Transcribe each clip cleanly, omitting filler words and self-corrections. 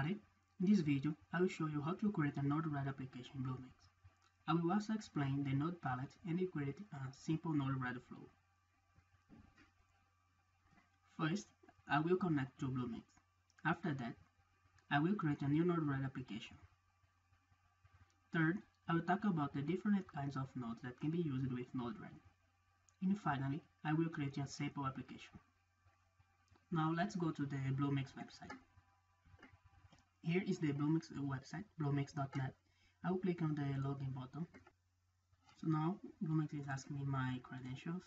everybody, in this video I will show you how to create a Node-RED application in Bluemix. I will also explain the node palette and create a simple Node-RED flow. First, I will connect to Bluemix. After that, I will create a new Node-RED application. Third, I will talk about the different kinds of nodes that can be used with Node-RED. And finally, I will create a sample application. Now let's go to the Bluemix website. Here is the Bluemix website, bluemix.net. I will click on the login button. So now Bluemix is asking me my credentials.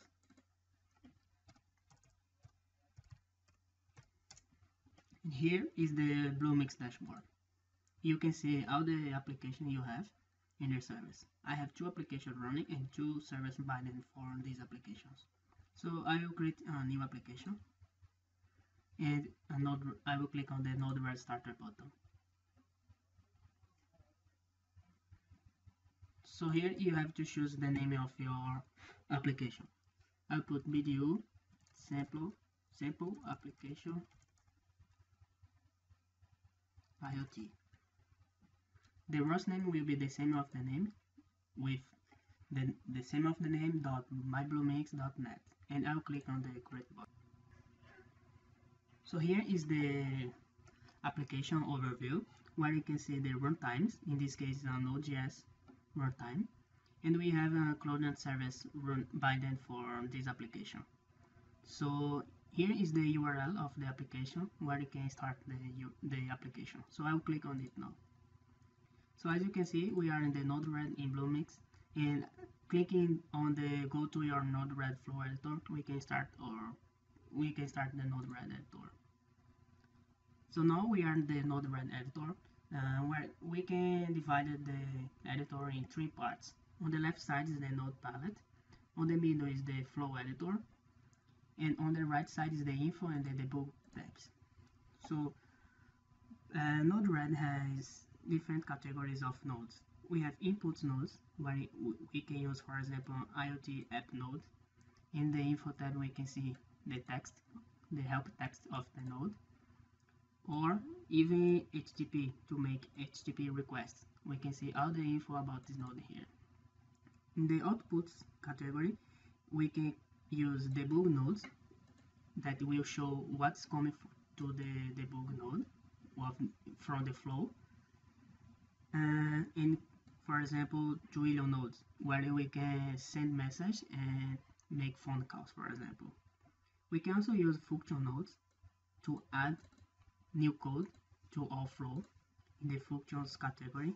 And here is the Bluemix dashboard. You can see all the applications you have in your service. I have 2 applications running and 2 services binding for these applications. So I will create a new application and I will click on the Node-RED starter button. So here you have to choose the name of your application. I'll put BDU sample application IoT. The ROS name will be the same of the name with the same of the name .mybluemix.net, and I'll click on the create button. So here is the application overview where you can see the runtimes. In this case, Node.js runtime, and we have a Cloud service binding for this application. So here is the URL of the application where you can start the application. So I will click on it now. So as you can see, we are in the Node-RED in Bluemix, and clicking on the go to your Node-RED flow editor, we can start the Node-RED editor. So now we are in the Node-RED editor, where we can divide the editor in 3 parts. On the left side is the node palette, on the middle is the flow editor, and on the right side is the info and the debug tabs. So Node-RED has different categories of nodes. We have input nodes where we can use, for example, IoT app node. In the info tab we can see the text, the help text of the node, or even HTTP to make HTTP requests. We can see all the info about this node here. In the outputs category, we can use debug nodes that will show what's coming to the debug node from the flow. And for example, Twilio nodes where we can send message and make phone calls, for example. We can also use function nodes to add new code to our flow in the functions category.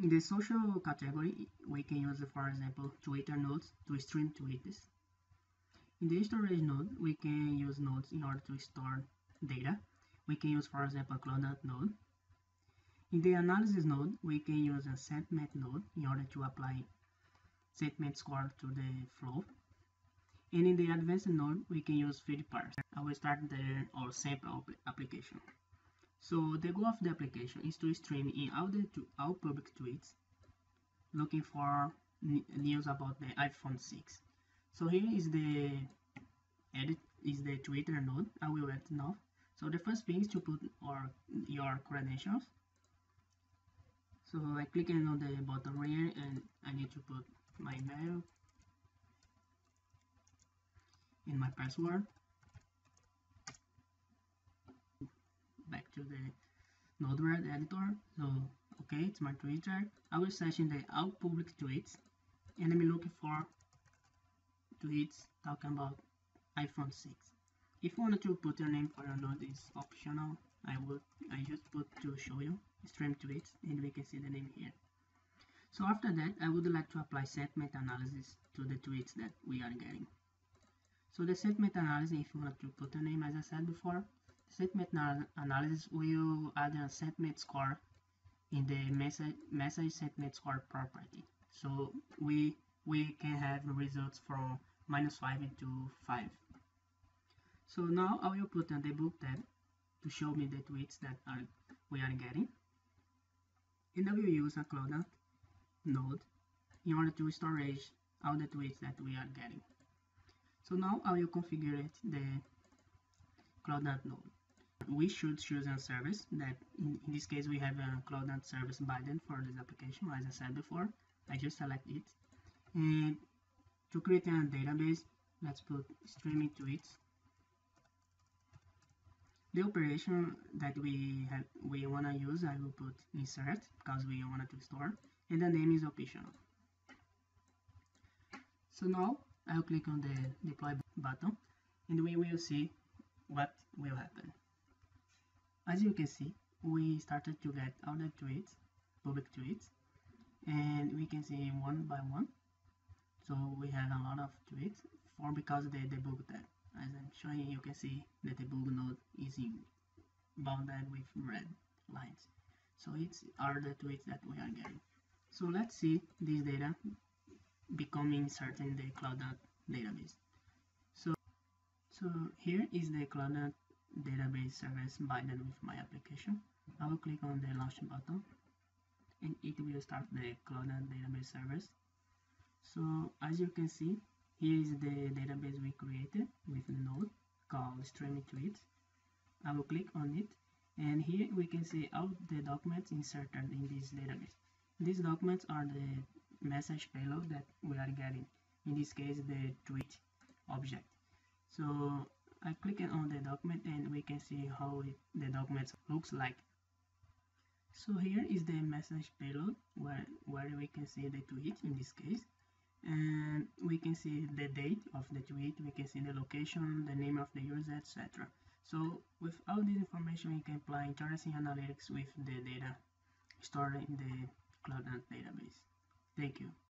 In the social category, we can use, for example, Twitter nodes to stream tweets. In the storage node, we can use nodes in order to store data. We can use, for example, Cloud node. In the analysis node, we can use a sentiment node in order to apply sentiment score to the flow. And in the advanced node, we can use feed parse. I will start our sample application. So the goal of the application is to stream in all public tweets, looking for news about the iPhone 6. So here is the Twitter node. I will edit now. So the first thing is to put your credentials. So I click on the bottom here, and I need to put my email and my password. Back to the Node-RED editor. So okay, it's my Twitter. I will search in the all public tweets, and I'm looking for tweets talking about iPhone 6. If you want to put your name for your node, is optional. I just put to show you stream tweets, and we can see the name here. So after that, I would like to apply sentiment analysis to the tweets that we are getting. So the sentiment analysis, if you want to put a name, as I said before, sentiment analysis will add a sentiment score in the message sentiment score property. So we can have results from -5 to 5. So now I will put on the debug tab to show me the tweets that we are getting, and I will use a Cloud node in order to storage all the tweets that we are getting. So now I will configure the Cloud node. we should choose a service that in this case we have a Cloudnode service binding for this application. As I said before, I just select it, and to create a database, let's put streaming tweets. The operation that we want to use, I will put insert because we want to store, and the name is optional. So now I'll click on the deploy button, and we will see what will happen. As you can see, we started to get all the tweets, public tweets, and we can see one by one. So we have a lot of tweets because they debugged that. As I'm showing, you can see that the debug node is bounded with red lines. So it's are the tweets that we are getting. So let's see this data becoming inserted in the Cloudnode database. So here is the Cloudnode database service binding with my application. I will click on the launch button, and it will start the Cloudnode database service. So as you can see, here is the database we created with the node called streaming tweets. I will click on it, and here we can see all the documents inserted in this database. These documents are the message payload that we are getting, in this case the tweet object. So I click on the document, and we can see how the document looks like. So here is the message payload where we can see the tweet in this case, and we can see the date of the tweet, we can see the location, the name of the user, etc. So with all this information, you can apply interesting analytics with the data stored in the Cloudnode database. Thank you.